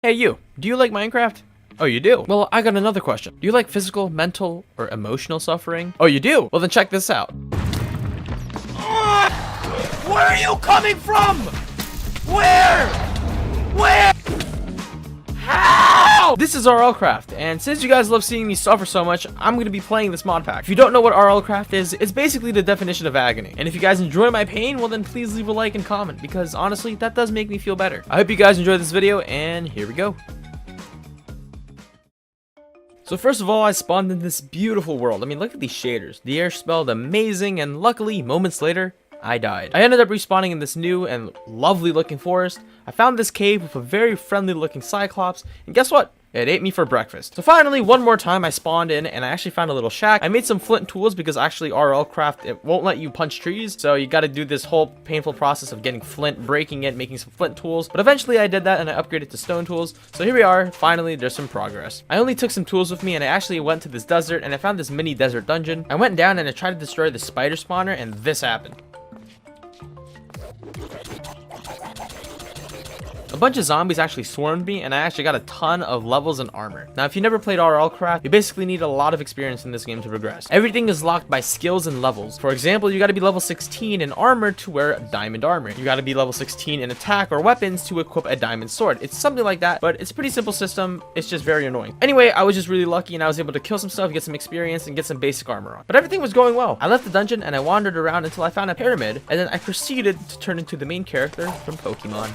Hey you, do you like Minecraft? Oh, you do? Well, I got another question. Do you like physical, mental, or emotional suffering? Oh, you do? Well, then check this out. Where are you coming from? Where? How? This is RLCraft, and since you guys love seeing me suffer so much, I'm going to be playing this mod pack. If you don't know what RLCraft is, it's basically the definition of agony. And if you guys enjoy my pain, well then please leave a like and comment, because honestly, that does make me feel better. I hope you guys enjoyed this video, and here we go. So first of all, I spawned in this beautiful world. I mean, look at these shaders. The air smelled amazing, and luckily, moments later, I died. I ended up respawning in this new and lovely looking forest. I found this cave with a very friendly looking cyclops, and guess what? It ate me for breakfast. So finally, one more time I spawned in and I actually found a little shack. I made some flint tools because actually RLCraft, it won't let you punch trees. So you got to do this whole painful process of getting flint, breaking it, making some flint tools. But eventually I did that and I upgraded to stone tools. So here we are. Finally, there's some progress. I only took some tools with me and I actually went to this desert and I found this mini desert dungeon. I went down and I tried to destroy the spider spawner and this happened. A bunch of zombies actually swarmed me, and I actually got a ton of levels and armor. Now, if you never played RLCraft, you basically need a lot of experience in this game to progress. Everything is locked by skills and levels. For example, you gotta be level 16 in armor to wear diamond armor. You gotta be level 16 in attack or weapons to equip a diamond sword. It's something like that, but it's a pretty simple system. It's just very annoying. Anyway, I was just really lucky, and I was able to kill some stuff, get some experience, and get some basic armor on. But everything was going well. I left the dungeon, and I wandered around until I found a pyramid, and then I proceeded to turn into the main character from Pokemon.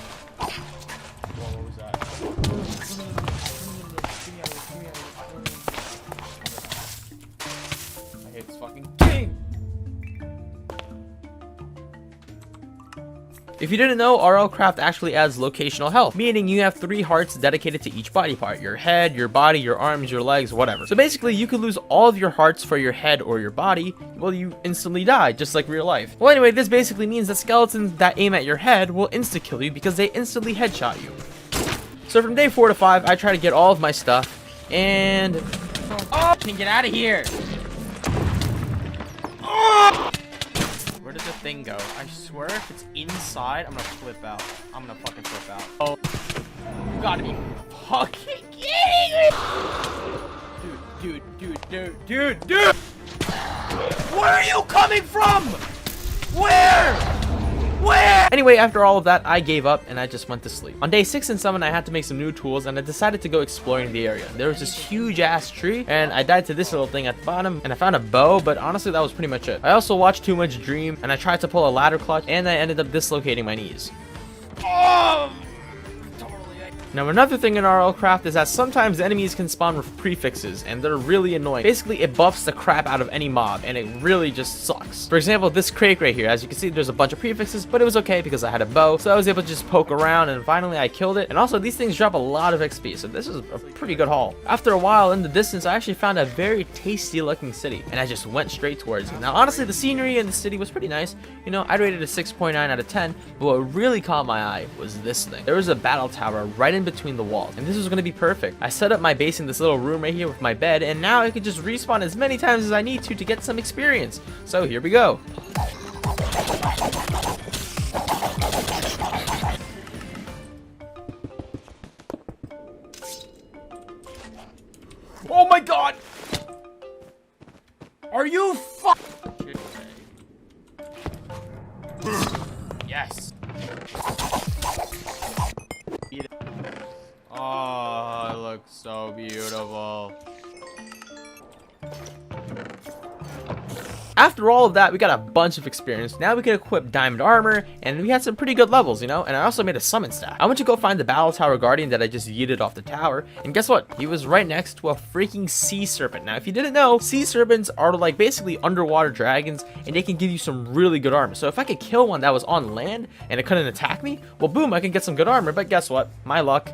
If you didn't know, RLCraft actually adds locational health, meaning you have 3 hearts dedicated to each body part: your head, your body, your arms, your legs, whatever. So basically, you could lose all of your hearts for your head or your body, well, you instantly die, just like real life. Well, anyway, this basically means that skeletons that aim at your head will insta-kill you because they instantly headshot you. So from day 4 to 5, I try to get all of my stuff, and... Oh, can get out of here! Oh! Where does the thing go? I swear if it's inside, I'm gonna flip out. I'm gonna fucking flip out. Oh, you gotta be fucking kidding me! Dude! Where are you coming from? Where? Anyway, after all of that, I gave up and I just went to sleep. On day 6 and 7, I had to make some new tools and I decided to go exploring the area. There was this huge ass tree and I died to this little thing at the bottom and I found a bow, but honestly that was pretty much it. I also watched too much Dream and I tried to pull a ladder clutch and I ended up dislocating my knees. Oh! Now another thing in RLCraft is that sometimes enemies can spawn with prefixes and they're really annoying. Basically it buffs the crap out of any mob and it really just sucks. For example, this crate right here, as you can see there's a bunch of prefixes, but it was okay because I had a bow, so I was able to just poke around and finally I killed it. And also these things drop a lot of XP, so this is a pretty good haul. After a while in the distance, I actually found a very tasty looking city and I just went straight towards it. Now honestly the scenery in the city was pretty nice. You know, I rated a 6.9 out of 10, but what really caught my eye was this thing. There was a battle tower right in between the walls, and this was going to be perfect. I set up my base in this little room right here with my bed, and now I could just respawn as many times as I need to get some experience. So here we go. Oh my god! Are you Yes. Oh, it looks so beautiful. After all of that, we got a bunch of experience. Now we can equip diamond armor, and we had some pretty good levels, you know? And I also made a summon stack. I went to go find the battle tower guardian that I just yeeted off the tower, and guess what? He was right next to a freaking sea serpent. Now, if you didn't know, sea serpents are like basically underwater dragons, and they can give you some really good armor. So if I could kill one that was on land, and it couldn't attack me, well, boom, I can get some good armor. But guess what? My luck.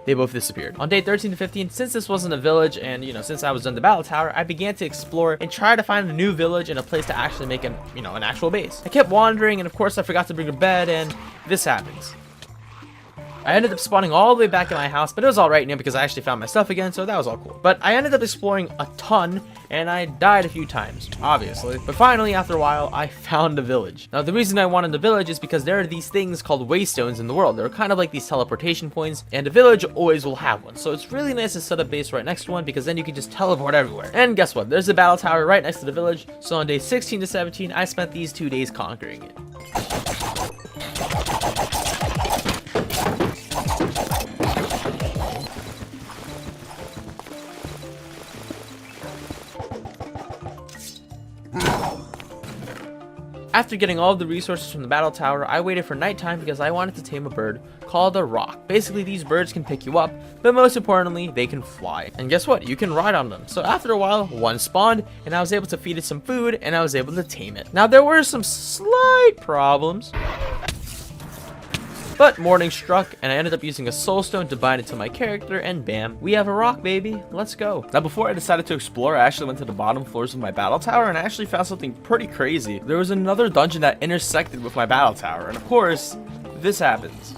They both disappeared. On day 13 to 15, since this wasn't a village and, you know, since I was in the battle tower, I began to explore and try to find a new village and a place to actually make an actual base. I kept wandering and of course I forgot to bring a bed and this happens. I ended up spawning all the way back in my house, but it was alright, because I actually found my stuff again, so that was all cool. But I ended up exploring a ton, and I died a few times, obviously. But finally, after a while, I found a village. Now, the reason I wanted the village is because there are these things called waystones in the world. They're kind of like these teleportation points, and a village always will have one. So it's really nice to set up base right next to one, because then you can just teleport everywhere. And guess what? There's a battle tower right next to the village. So on day 16 to 17, I spent these 2 days conquering it. After getting all of the resources from the battle tower, I waited for nighttime because I wanted to tame a bird called a roc. Basically, these birds can pick you up, but most importantly, they can fly. And guess what? You can ride on them. So after a while, one spawned, and I was able to feed it some food, and I was able to tame it. Now, there were some slight problems, but morning struck, and I ended up using a soul stone to bind it to my character, and bam, we have a roc, baby. Let's go. Now, before I decided to explore, I actually went to the bottom floors of my battle tower, and I actually found something pretty crazy. There was another dungeon that intersected with my battle tower, and of course, this happens.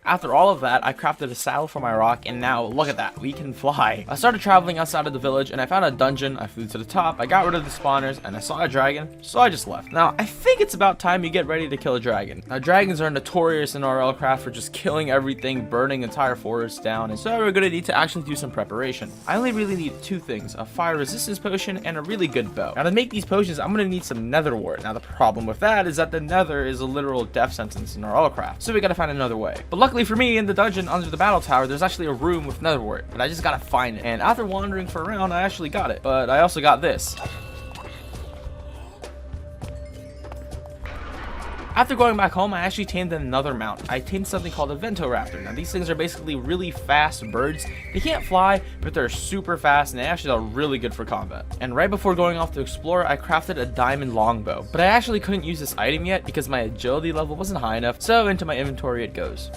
After all of that, I crafted a saddle for my roc, and now look at that, we can fly. I started traveling outside of the village, and I found a dungeon. I flew to the top, I got rid of the spawners, and I saw a dragon, so I just left. Now, I think it's about time you get ready to kill a dragon. Now, dragons are notorious in RLCraft for just killing everything, burning entire forests down, and so we're gonna need to actually do some preparation. I only really need 2 things, a fire resistance potion and a really good bow. Now, to make these potions, I'm gonna need some nether wart. Now, the problem with that is that the nether is a literal death sentence in RLCraft, so we gotta find another way. But luckily for me, in the dungeon under the battle tower, there's actually a room with nether wart, but I just gotta find it. And after wandering for around, I actually got it. But I also got this. After going back home, I actually tamed another mount. I tamed something called a Ventoraptor. Now, these things are basically really fast birds. They can't fly, but they're super fast, and they actually are really good for combat. And right before going off to explore, I crafted a diamond longbow. But I actually couldn't use this item yet because my agility level wasn't high enough, so into my inventory it goes.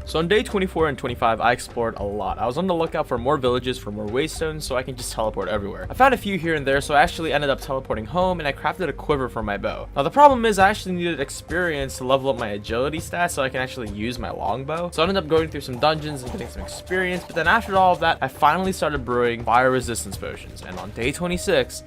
So on day 24 and 25, I explored a lot. I was on the lookout for more villages, for more waystones, so I can just teleport everywhere. I found a few here and there, so I actually ended up teleporting home, and I crafted a quiver for my bow. Now, the problem is I actually needed experience to level up my agility stats so I can actually use my longbow. So I ended up going through some dungeons and getting some experience, but then after all of that, I finally started brewing fire resistance potions. And on day 26,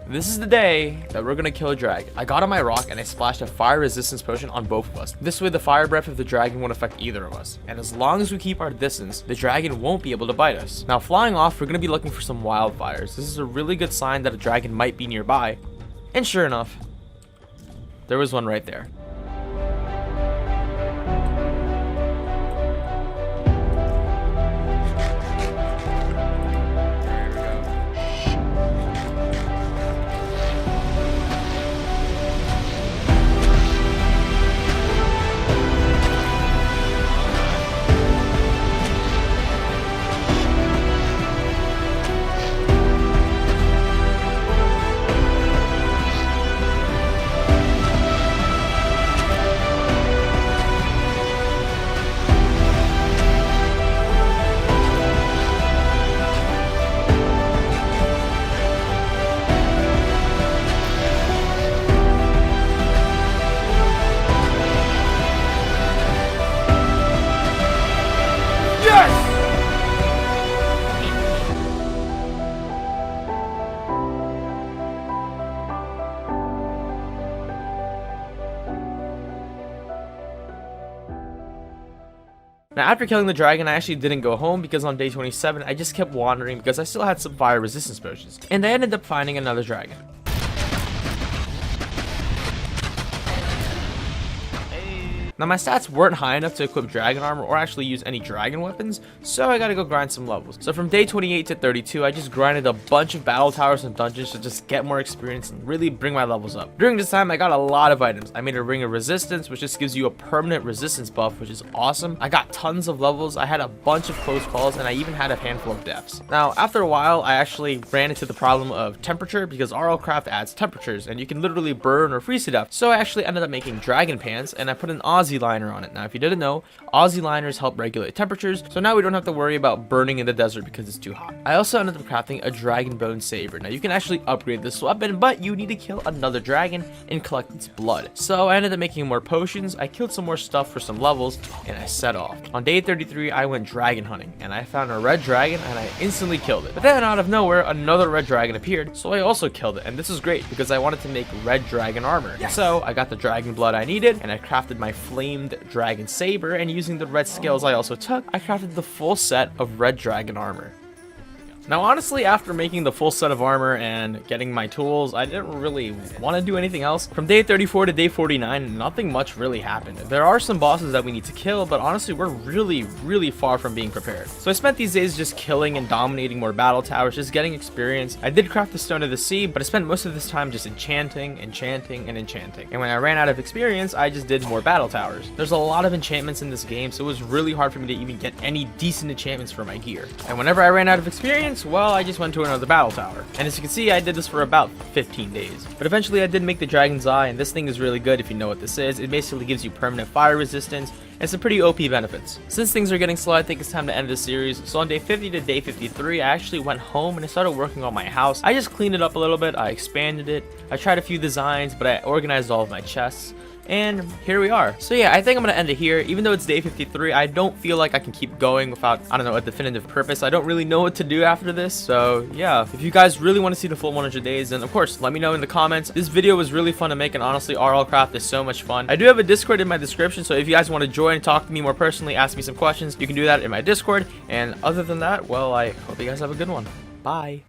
this is the day that we're gonna kill a dragon. I got on my roc and I splashed a fire resistance potion on both of us. This way the fire breath of the dragon won't affect either of us. And as long as we keep our distance, the dragon won't be able to bite us. Now, flying off, we're gonna be looking for some wildfires. This is a really good sign that a dragon might be nearby. And sure enough, there was one right there. Now, after killing the dragon, I actually didn't go home because on day 27, I just kept wandering because I still had some fire resistance potions. And I ended up finding another dragon. Now, my stats weren't high enough to equip dragon armor or actually use any dragon weapons, so I gotta go grind some levels. So from day 28 to 32, I just grinded a bunch of battle towers and dungeons to just get more experience and really bring my levels up. During this time, I got a lot of items. I made a ring of resistance, which just gives you a permanent resistance buff, which is awesome. I got tons of levels, I had a bunch of close calls, and I even had a handful of deaths. Now, after a while, I actually ran into the problem of temperature because RLCraft adds temperatures, and you can literally burn or freeze to death. So I actually ended up making dragon pants, and I put an Oz Aussie liner on it. Now, if you didn't know, Aussie liners help regulate temperatures, so now we don't have to worry about burning in the desert because it's too hot. I also ended up crafting a dragon bone saber. Now, you can actually upgrade this weapon, but you need to kill another dragon and collect its blood. So I ended up making more potions, I killed some more stuff for some levels, and I set off. On day 33, I went dragon hunting, and I found a red dragon, and I instantly killed it. But then out of nowhere, another red dragon appeared, so I also killed it, and this is great because I wanted to make red dragon armor. Yes. So I got the dragon blood I needed, and I crafted my flamed dragon saber, and using the red scales I also took, I crafted the full set of red dragon armor. Now, honestly, after making the full set of armor and getting my tools, I didn't really want to do anything else. From day 34 to day 49, nothing much really happened. There are some bosses that we need to kill, but honestly, we're really far from being prepared. So I spent these days just killing and dominating more battle towers, just getting experience. I did craft the Stone of the Sea, but I spent most of this time just enchanting. And when I ran out of experience, I just did more battle towers. There's a lot of enchantments in this game, so it was really hard for me to even get any decent enchantments for my gear. And whenever I ran out of experience, well, I just went to another battle tower. And as you can see, I did this for about 15 days. But eventually I did make the Dragon's Eye, and this thing is really good if you know what this is. It basically gives you permanent fire resistance and some pretty OP benefits. Since things are getting slow, I think it's time to end this series. So on day 50 to day 53, I actually went home and I started working on my house. I just cleaned it up a little bit, I expanded it, I tried a few designs, but I organized all of my chests. And here we are. So yeah, I think I'm gonna end it here. Even though it's day 53, I don't feel like I can keep going without, I don't know, a definitive purpose. I don't really know what to do after this. So yeah, if you guys really want to see the full 100 days, then of course, let me know in the comments. This video was really fun to make, and honestly, RLCraft is so much fun. I do have a Discord in my description, so if you guys want to join and talk to me more personally, ask me some questions, you can do that in my Discord. And other than that, well, I hope you guys have a good one. Bye.